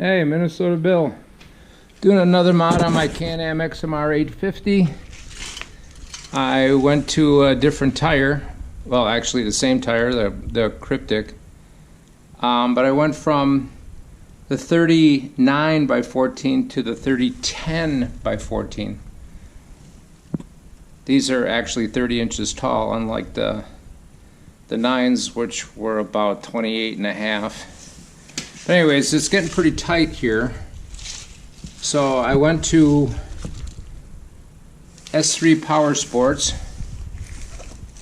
Hey, Minnesota Bill. Doing another mod on my Can-Am XMR 850. I went to a different tire. Well, actually the same tire, the Cryptic. But I went from the 39 by 14 to the 3010 by 14. These are actually 30 inches tall, unlike the 9s, which were about 28 and a half. But anyways, it's getting pretty tight here. So I went to S3 Power Sports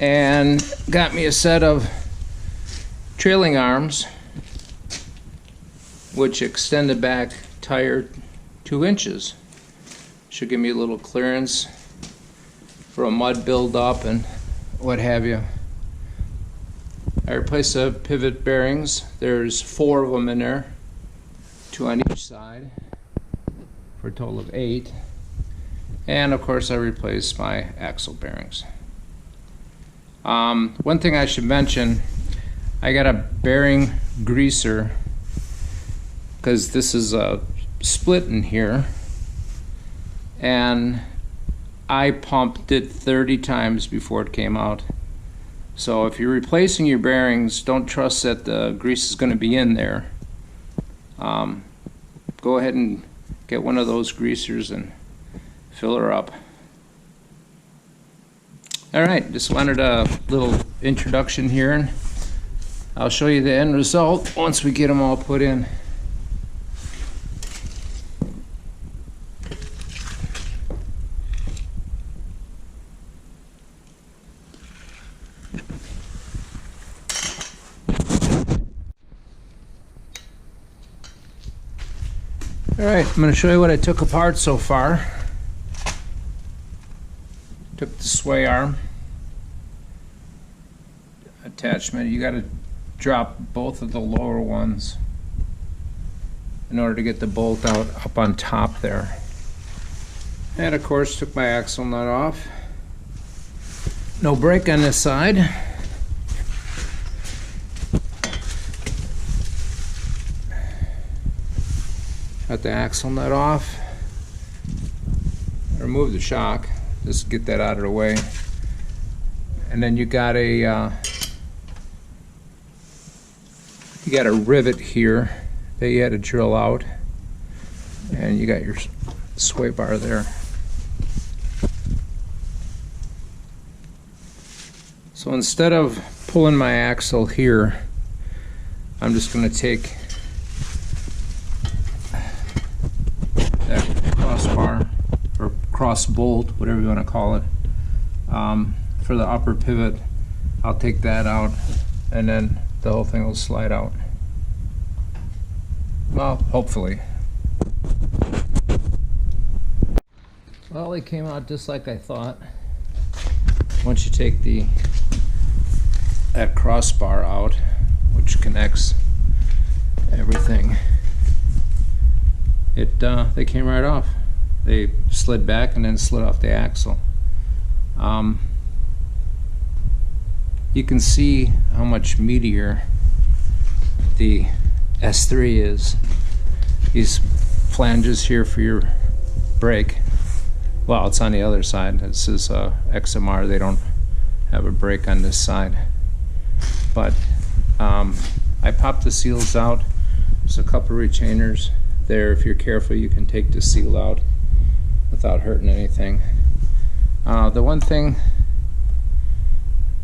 and got me a set of trailing arms which extend the back tire 2 inches. Should give me a little clearance for a mud build-up and what have you. I replaced the pivot bearings. There's 4 of them in there, 2 on each side, for a total of 8. And of course I replaced my axle bearings. One thing I should mention, I got a bearing greaser because this is a split in here, and I pumped it 30 times before it came out. So if you're replacing your bearings, don't trust that the grease is going to be in there. Go ahead and get one of those greasers and fill her up. Alright, just wanted a little introduction here, and I'll show you the end result once we get them all put in. Alright, I'm going to show you what I took apart so far. Took the sway arm attachment. You got to drop both of the lower ones in order to get the bolt out up on top there. And of course took my axle nut off. No brake on this side. Got the axle nut off. Remove the shock. Just get that out of the way. And then you got a rivet here that you had to drill out, and you got your sway bar there. So instead of pulling my axle here, I'm just going to take that crossbar or cross bolt, whatever you want to call it, for the upper pivot. I'll take that out, and then the whole thing will slide out. Well, hopefully. Well, it came out just like I thought. Once you take that crossbar out, which connects everything, they came right off. They slid back and then slid off the axle. You can see how much meatier the S3 is. These flanges here for your brake, well, it's on the other side. This is XMR. They don't have a brake on this side. But I popped the seals out. There's a couple retainers there. If you're careful, you can take the seal out without hurting anything. The one thing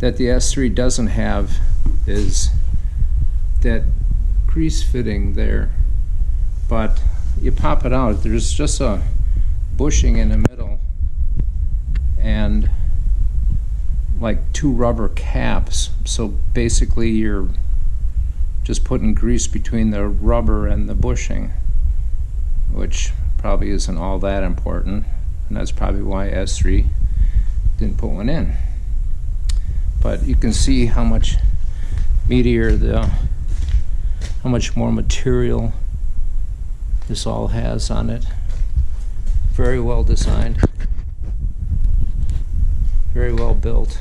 that the S3 doesn't have is that grease fitting there, but you pop it out, there's just a bushing in the middle and like 2 rubber caps. So basically you're just putting grease between the rubber and the bushing, which probably isn't all that important, and that's probably why S3 didn't put one in. But you can see how much meatier, how much more material this all has on it. Very well designed, very well built.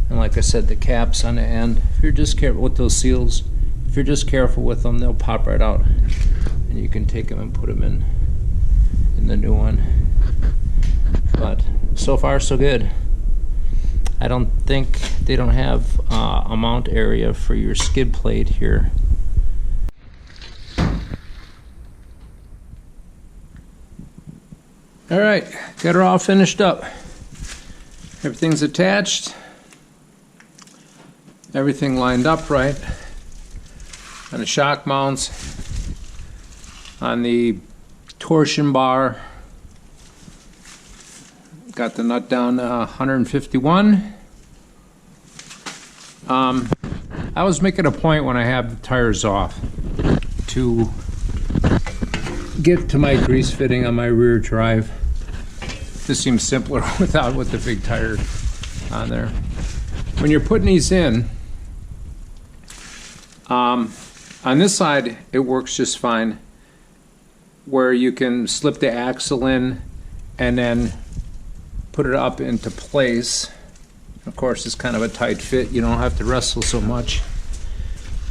And like I said, the caps on the end, if you're just careful with those seals, if you're just careful with them, they'll pop right out. and you can take them and put them in the new one. But so far so good. I don't think they don't have a mount area for your skid plate here. All right, got her all finished up. Everything's attached. Everything lined up right. On the shock mounts, on the torsion bar. Got the nut down 151. I was making a point when I have the tires off to get to my grease fitting on my rear drive. This seems simpler with the big tire on there. When you're putting these in, on this side it works just fine, where you can slip the axle in and then put it up into place. Of course, it's kind of a tight fit. You don't have to wrestle so much.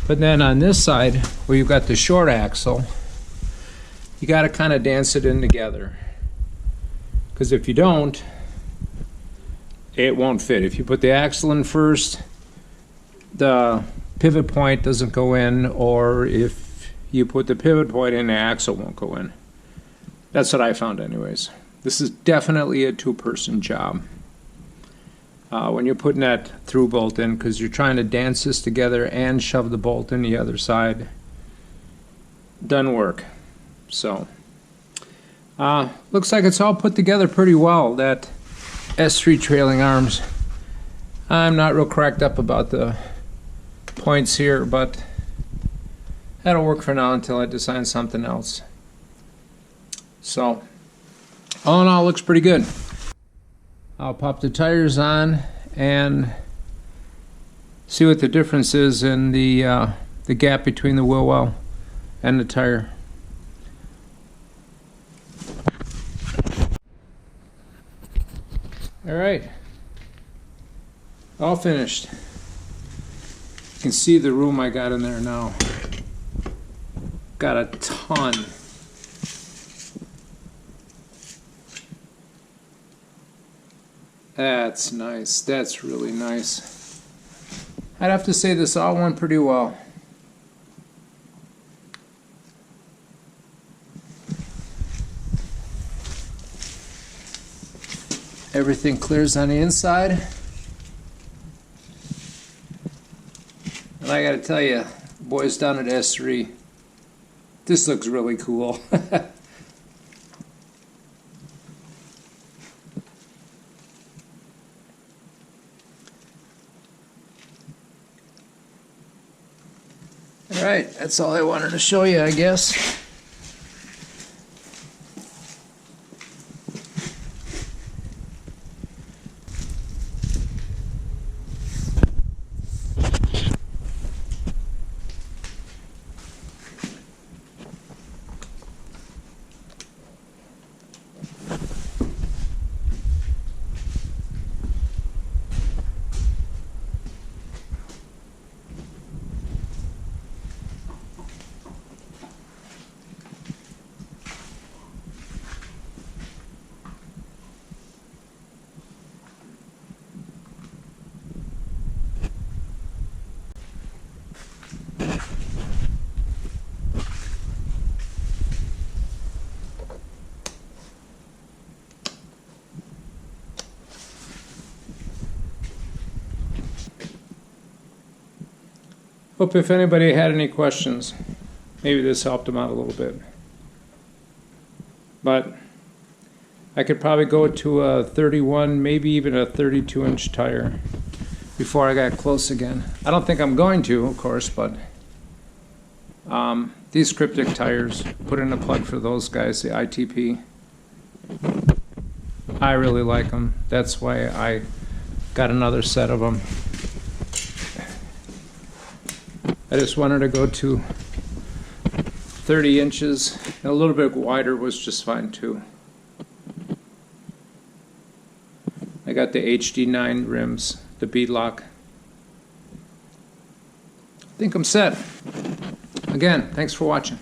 But then on this side, where you've got the short axle, you got to kind of dance it in together. Because if you don't, it won't fit. If you put the axle in first, the pivot point doesn't go in, or if you put the pivot point in, the axle won't go in. That's what I found anyways. This is definitely a two-person job. When you're putting that through bolt in, because you're trying to dance this together and shove the bolt in the other side, doesn't work. So, looks like it's all put together pretty well, that S3 trailing arms. I'm not real cracked up about the points here, but that'll work for now until I design something else. So, all in all, looks pretty good. I'll pop the tires on and see what the difference is in the gap between the wheel well and the tire. All right, all finished. You can see the room I got in there now. Got a ton. That's nice. That's really nice. I'd have to say this all went pretty well. Everything clears on the inside. And I gotta tell you, boys down at S3, this looks really cool. Alright, that's all I wanted to show you, I guess. Hope if anybody had any questions, maybe this helped them out a little bit. But I could probably go to a 31, maybe even a 32-inch tire before I got close again. I don't think I'm going to, of course, but these cryptic tires, put in a plug for those guys, the ITP. I really like them. That's why I got another set of them. I just wanted to go to 30 inches, and a little bit wider was just fine too. I got the HD9 rims, the beadlock. I think I'm set. Again, thanks for watching.